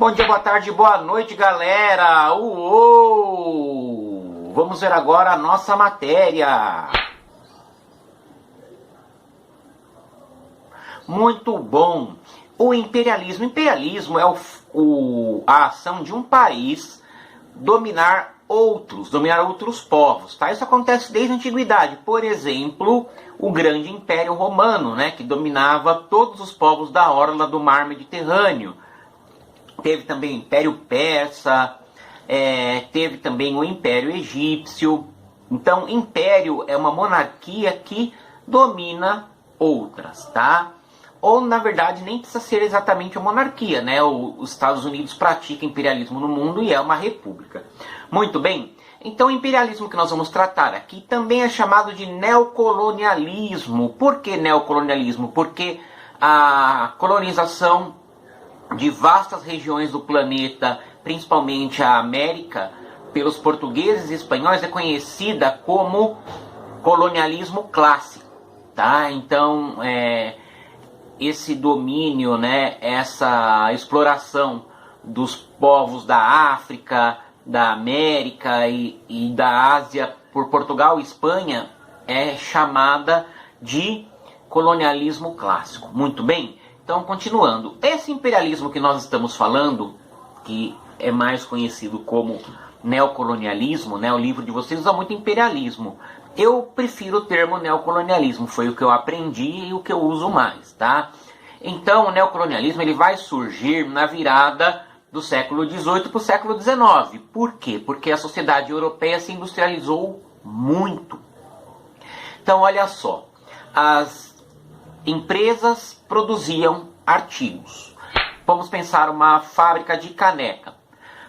Bom dia, boa tarde, boa noite, galera! Uou! Vamos ver agora a nossa matéria. Muito bom! O imperialismo. Imperialismo é a ação de um país dominar outros povos, tá? Isso acontece desde a antiguidade. Por exemplo, o grande Império Romano, né, que dominava todos os povos da orla do mar Mediterrâneo. Teve também o Império Persa, teve também o Império Egípcio. Então, império é uma monarquia que domina outras, tá? Ou, na verdade, nem precisa ser exatamente uma monarquia, né? Os Estados Unidos praticam imperialismo no mundo e é uma república. Muito bem, então o imperialismo que nós vamos tratar aqui também é chamado de neocolonialismo. Por que neocolonialismo? Porque a colonização de vastas regiões do planeta, principalmente a América, pelos portugueses e espanhóis, é conhecida como colonialismo clássico, tá? Então, esse domínio, né, essa exploração dos povos da África, da América e da Ásia por Portugal e Espanha é chamada de colonialismo clássico. Muito bem? Então, continuando, esse imperialismo que nós estamos falando, que é mais conhecido como neocolonialismo, né, o livro de vocês usa muito imperialismo. Eu prefiro o termo neocolonialismo, foi o que eu aprendi e o que eu uso mais, tá? Então, o neocolonialismo ele vai surgir na virada do século XVIII para o século XIX. Por quê? Porque a sociedade europeia se industrializou muito. Então, olha só, as empresas produziam artigos. Vamos pensar uma fábrica de caneca.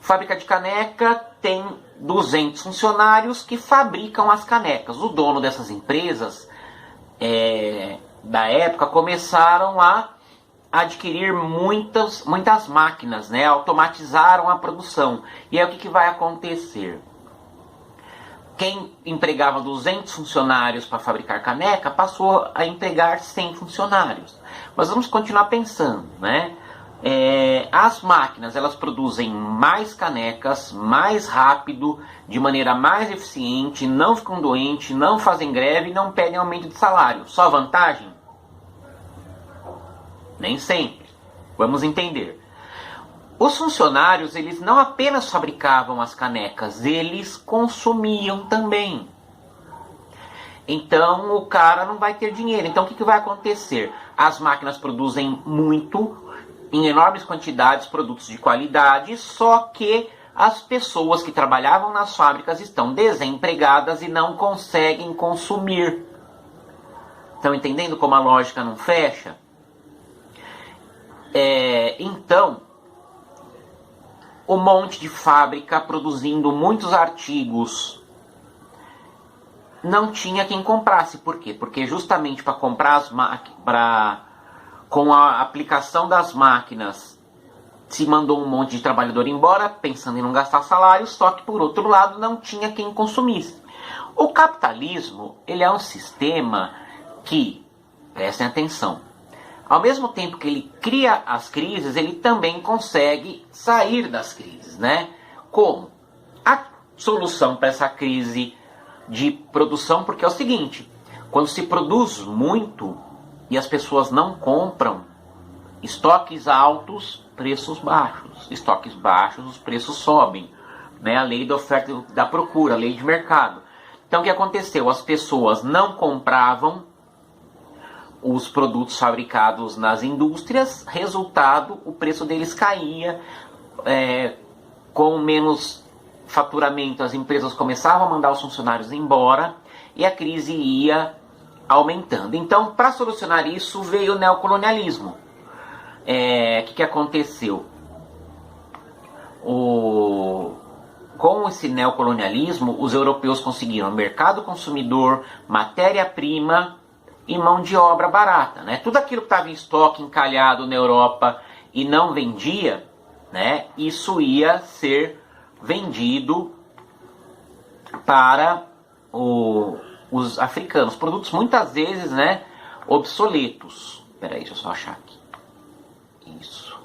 Fábrica de caneca tem 200 funcionários que fabricam as canecas. O dono dessas empresas, da época, começaram a adquirir muitas máquinas, né? Automatizaram a produção. E aí o que vai acontecer? Quem empregava 200 funcionários para fabricar caneca passou a empregar 100 funcionários. Mas vamos continuar pensando, né? As máquinas, elas produzem mais canecas, mais rápido, de maneira mais eficiente, não ficam doentes, não fazem greve e não pedem aumento de salário. Só vantagem? Nem sempre. Vamos entender. Os funcionários, eles não apenas fabricavam as canecas, eles consumiam também. Então, o cara não vai ter dinheiro. Então, o que vai acontecer? As máquinas produzem muito, em enormes quantidades, produtos de qualidade, só que as pessoas que trabalhavam nas fábricas estão desempregadas e não conseguem consumir. Estão entendendo como a lógica não fecha? Então, um monte de fábrica produzindo muitos artigos, não tinha quem comprasse. Por quê? Porque justamente para comprar com a aplicação das máquinas, se mandou um monte de trabalhador embora, pensando em não gastar salário, só que por outro lado não tinha quem consumisse. O capitalismo, ele é um sistema que, prestem atenção, ao mesmo tempo que ele cria as crises, ele também consegue sair das crises, né? Como? A solução para essa crise de produção, porque é o seguinte, quando se produz muito e as pessoas não compram, estoques altos, preços baixos. Estoques baixos, os preços sobem, né? A lei da oferta e da procura, a lei de mercado. Então, o que aconteceu? As pessoas não compravam os produtos fabricados nas indústrias, resultado, o preço deles caía, com menos faturamento as empresas começavam a mandar os funcionários embora e a crise ia aumentando. Então, para solucionar isso, veio o neocolonialismo. O que aconteceu? Com esse neocolonialismo, os europeus conseguiram mercado consumidor, matéria-prima e mão de obra barata, né? Tudo aquilo que estava em estoque, encalhado na Europa e não vendia, né? Isso ia ser vendido para os africanos. Produtos muitas vezes, né, obsoletos. Espera aí, deixa eu só achar aqui. Isso.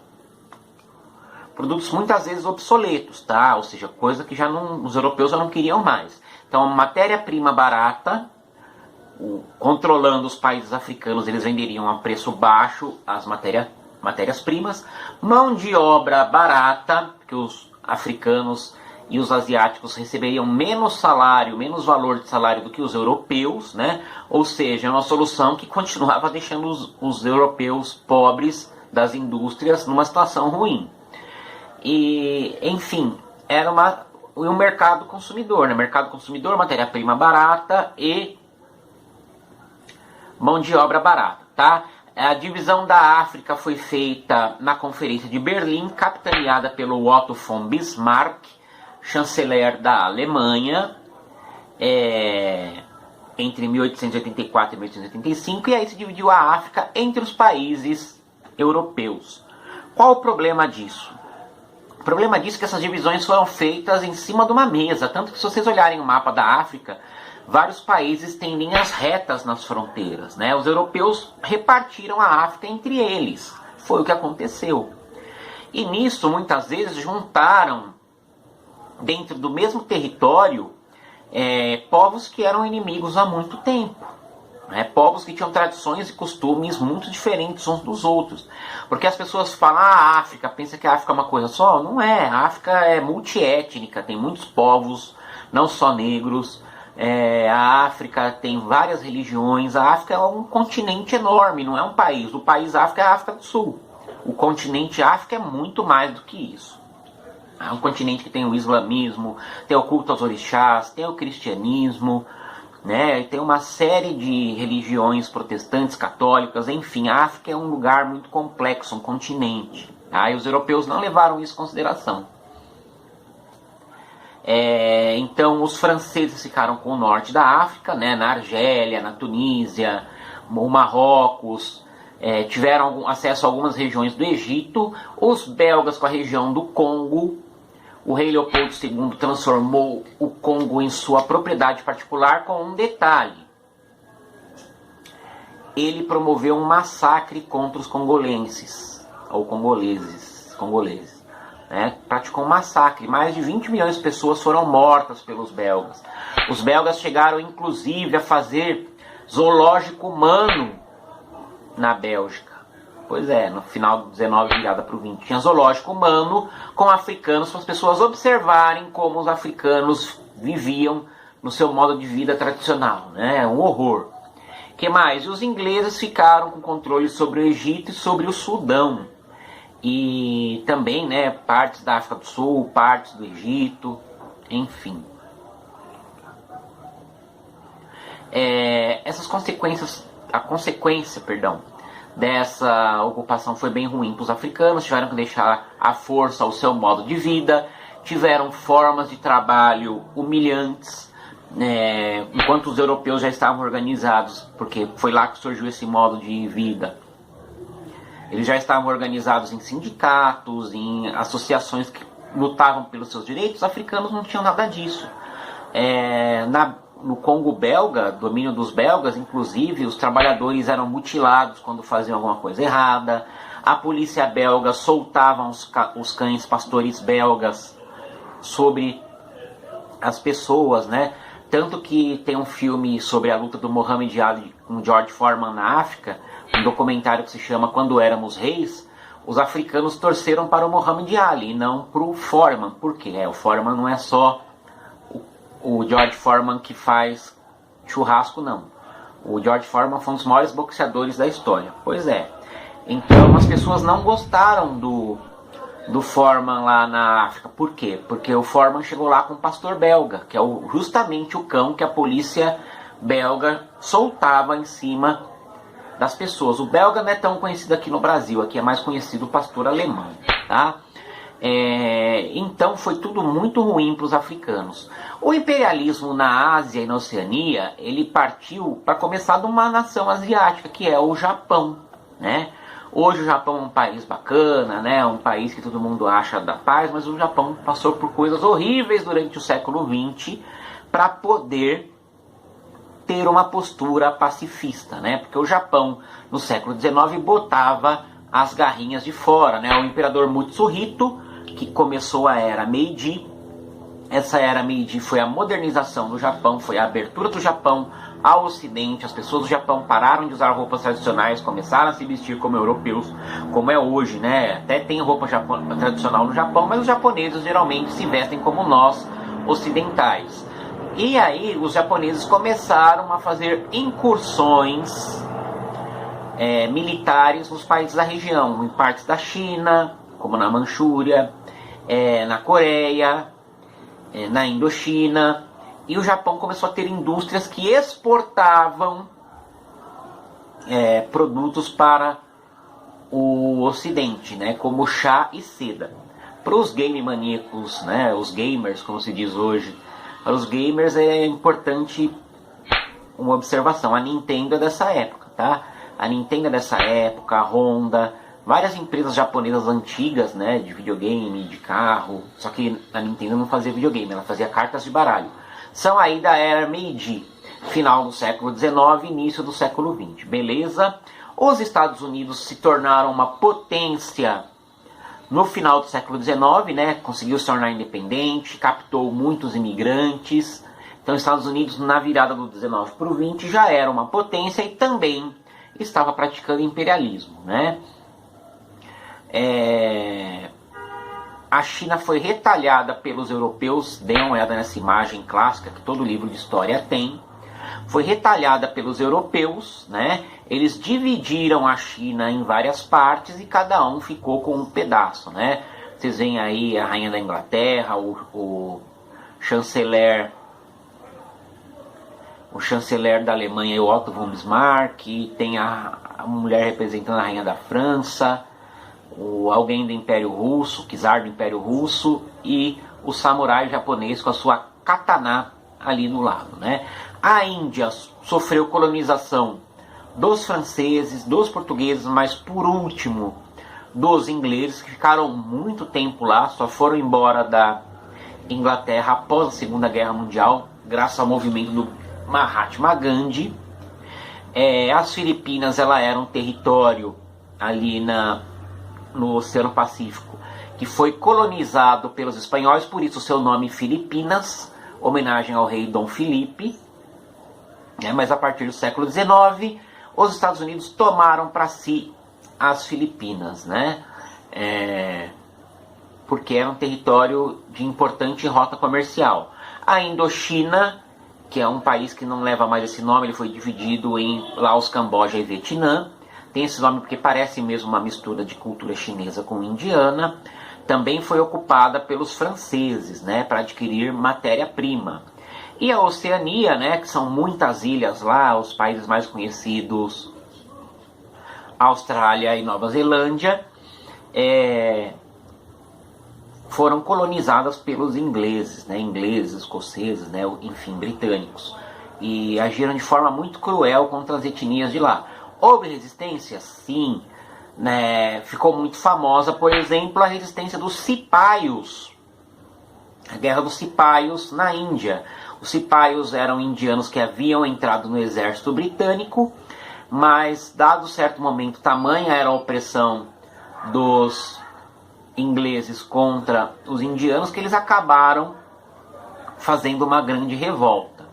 produtos muitas vezes obsoletos, tá? Ou seja, coisa que os europeus já não queriam mais. Então, matéria-prima barata, controlando os países africanos, eles venderiam a preço baixo as matérias-primas. Mão de obra barata, que os africanos e os asiáticos receberiam menos salário, menos valor de salário do que os europeus, né? Ou seja, uma solução que continuava deixando os europeus pobres das indústrias numa situação ruim. E, enfim, era um mercado consumidor, né? Mercado consumidor, matéria-prima barata e mão de obra barata, tá? A divisão da África foi feita na Conferência de Berlim, capitaneada pelo Otto von Bismarck, chanceler da Alemanha, entre 1884 e 1885, e aí se dividiu a África entre os países europeus. Qual o problema disso? O problema disso é que essas divisões foram feitas em cima de uma mesa, tanto que se vocês olharem o mapa da África, vários países têm linhas retas nas fronteiras, né? Os europeus repartiram a África entre eles, foi o que aconteceu. E nisso, muitas vezes, juntaram dentro do mesmo território povos que eram inimigos há muito tempo, né? Povos que tinham tradições e costumes muito diferentes uns dos outros, porque as pessoas falam, a África, pensa que a África é uma coisa só, não é, a África é multiétnica, tem muitos povos, não só negros, a África tem várias religiões, a África é um continente enorme, não é um país, o país África é a África do Sul, o continente África é muito mais do que isso. É um continente que tem o islamismo, tem o culto aos orixás, tem o cristianismo, né? E tem uma série de religiões protestantes, católicas, enfim, a África é um lugar muito complexo, um continente. Tá? E os europeus não levaram isso em consideração. Então os franceses ficaram com o norte da África, né? Na Argélia, na Tunísia, no Marrocos, tiveram acesso a algumas regiões do Egito, os belgas com a região do Congo. O rei Leopoldo II transformou o Congo em sua propriedade particular com um detalhe. Ele promoveu um massacre contra os congolenses, ou congoleses, né? Praticou um massacre, mais de 20 milhões de pessoas foram mortas pelos belgas. Os belgas chegaram inclusive a fazer zoológico humano na Bélgica. Pois no final do 19, virada para o 20, tinha zoológico humano com africanos, para as pessoas observarem como os africanos viviam no seu modo de vida tradicional, né? Um horror. Que mais? Os ingleses ficaram com controle sobre o Egito e sobre o Sudão. E também, né, partes da África do Sul, partes do Egito, enfim. Essas consequências, a consequência dessa ocupação foi bem ruim para os africanos, tiveram que deixar à força o seu modo de vida, tiveram formas de trabalho humilhantes, enquanto os europeus já estavam organizados, porque foi lá que surgiu esse modo de vida. Eles já estavam organizados em sindicatos, em associações que lutavam pelos seus direitos, os africanos não tinham nada disso. No Congo belga, domínio dos belgas, inclusive, os trabalhadores eram mutilados quando faziam alguma coisa errada. A polícia belga soltava os cães pastores belgas sobre as pessoas, né? Tanto que tem um filme sobre a luta do Muhammad Ali com George Foreman na África, um documentário que se chama Quando Éramos Reis. Os africanos torceram para o Muhammad Ali e não para o Foreman. Por quê? O Foreman não é só o George Foreman que faz churrasco, não. O George Foreman foi um dos maiores boxeadores da história. Pois Então as pessoas não gostaram do Foreman lá na África. Por quê? Porque o Foreman chegou lá com um pastor belga, que é justamente o cão que a polícia belga soltava em cima das pessoas. O belga não é tão conhecido aqui no Brasil, aqui é mais conhecido o pastor alemão, tá? Então foi tudo muito ruim para os africanos. O imperialismo na Ásia e na Oceania, ele partiu para começar de uma nação asiática, que é o Japão, né? Hoje o Japão é um país bacana, né? Um país que todo mundo acha da paz, mas o Japão passou por coisas horríveis durante o século XX para poder ter uma postura pacifista, né? Porque o Japão, no século XIX, botava as garrinhas de fora, né? O imperador Mutsuhito que começou a era Meiji. Essa era Meiji foi a modernização do Japão, foi a abertura do Japão ao Ocidente. As pessoas do Japão pararam de usar roupas tradicionais, começaram a se vestir como europeus, como é hoje, né? Até tem roupa tradicional no Japão, mas os japoneses geralmente se vestem como nós, ocidentais. E aí os japoneses começaram a fazer incursões militares nos países da região, em partes da China, como na Manchúria, na Coreia, na Indochina. E o Japão começou a ter indústrias que exportavam produtos para o Ocidente, né, como chá e seda. Para os game maníacos, né, os gamers, como se diz hoje, para os gamers é importante uma observação. A Nintendo é dessa época, tá? A Nintendo é dessa época, a Honda, várias empresas japonesas antigas, né, de videogame, de carro. Só que a Nintendo não fazia videogame, ela fazia cartas de baralho. São aí da era Meiji, final do século XIX, início do século XX, beleza? Os Estados Unidos se tornaram uma potência no final do século XIX, né? Conseguiu se tornar independente, captou muitos imigrantes. Então, os Estados Unidos, na virada do 19 para o 20, já era uma potência e também estava praticando imperialismo, né? A China foi retalhada pelos europeus, dê uma olhada nessa imagem clássica que todo livro de história tem. Foi retalhada pelos europeus, né? Eles dividiram a China em várias partes e cada um ficou com um pedaço, né? Vocês veem aí a rainha da Inglaterra, o chanceler da Alemanha, o Otto von Bismarck, tem a mulher representando a rainha da França, alguém do Império Russo, czar do Império Russo, e o samurai japonês com a sua katana ali no lado, né? A Índia sofreu colonização dos franceses, dos portugueses, mas por último dos ingleses, que ficaram muito tempo lá, só foram embora da Inglaterra após a Segunda Guerra Mundial, graças ao movimento do Mahatma Gandhi. As Filipinas, ela era um território ali no Oceano Pacífico que foi colonizado pelos espanhóis, por isso o seu nome Filipinas, homenagem ao rei Dom Felipe, mas a partir do século XIX os Estados Unidos tomaram para si as Filipinas, né? Porque era um território de importante rota comercial. A Indochina, que é um país que não leva mais esse nome, ele foi dividido em Laos, Camboja e Vietnã. Tem esse nome porque parece mesmo uma mistura de cultura chinesa com indiana. Também foi ocupada pelos franceses, né, para adquirir matéria-prima. E a Oceania, né, que são muitas ilhas lá, os países mais conhecidos, Austrália e Nova Zelândia, foram colonizadas pelos ingleses, né, escoceses, né, enfim, britânicos. E agiram de forma muito cruel contra as etnias de lá. Houve resistência? Sim. Né, ficou muito famosa, por exemplo, a resistência dos cipaios. A guerra dos cipaios na Índia. Os cipaios eram indianos que haviam entrado no exército britânico, mas dado certo momento, tamanha era a opressão dos ingleses contra os indianos, que eles acabaram fazendo uma grande revolta.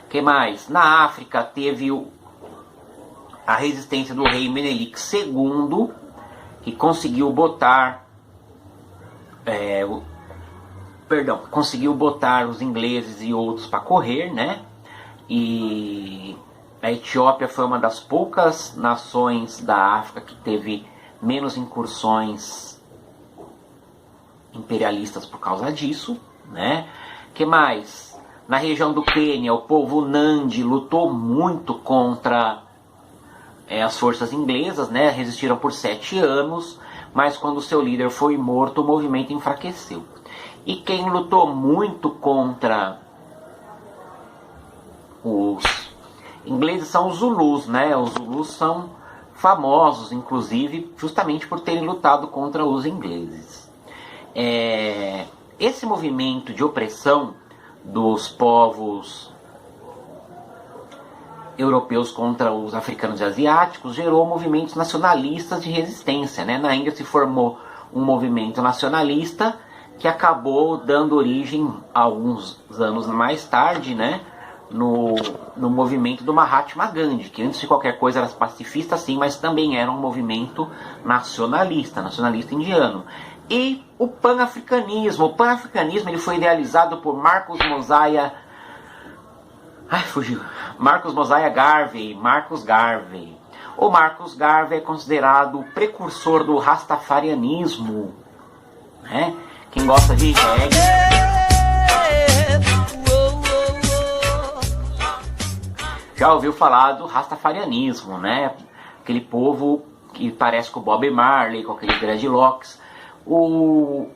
O que mais? Na África teve a resistência do rei Menelik II, que conseguiu botar os ingleses e outros para correr, né? E a Etiópia foi uma das poucas nações da África que teve menos incursões imperialistas por causa disso, né? Que mais? Na região do Quênia, o povo Nandi lutou muito contra as forças inglesas, né? Resistiram por 7 anos, mas quando seu líder foi morto, o movimento enfraqueceu. E quem lutou muito contra os ingleses são os Zulus, né? Os Zulus são famosos, inclusive, justamente por terem lutado contra os ingleses. Esse movimento de opressão dos povos europeus contra os africanos e asiáticos gerou movimentos nacionalistas de resistência, né? Na Índia se formou um movimento nacionalista que acabou dando origem, alguns anos mais tarde, né, no movimento do Mahatma Gandhi, que antes de qualquer coisa era pacifista sim, mas também era um movimento nacionalista indiano. E o pan-africanismo ele foi idealizado por Marcus Mosiah Garvey. O Marcus Garvey é considerado o precursor do rastafarianismo, né? Quem gosta de reggae já ouviu falar do rastafarianismo, né? Aquele povo que parece com o Bob Marley, com aqueles dreadlocks. O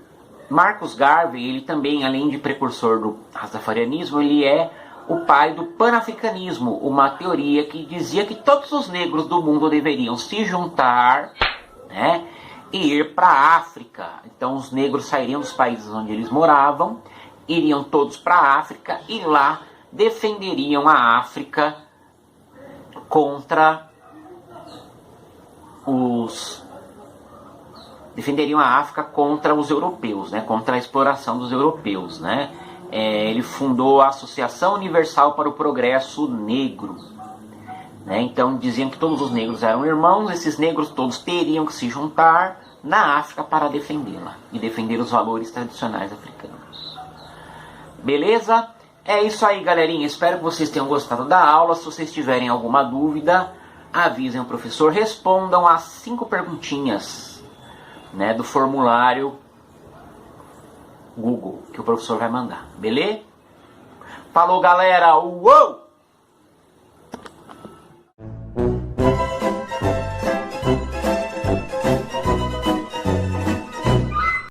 Marcus Garvey, ele também, além de precursor do rastafarianismo, ele é o pai do panafricanismo, uma teoria que dizia que todos os negros do mundo deveriam se juntar, né, e ir para a África. Então os negros sairiam dos países onde eles moravam, iriam todos para a África e lá defenderiam a África contra os europeus, né, contra a exploração dos europeus, né. Ele fundou a Associação Universal para o Progresso Negro, né? Então diziam que todos os negros eram irmãos, esses negros todos teriam que se juntar na África para defendê-la e defender os valores tradicionais africanos. Beleza? É isso aí, galerinha. Espero que vocês tenham gostado da aula. Se vocês tiverem alguma dúvida, avisem o professor. Respondam as 5 perguntinhas, né, do formulário Google que o professor vai mandar. Beleza? Falou, galera. Uou!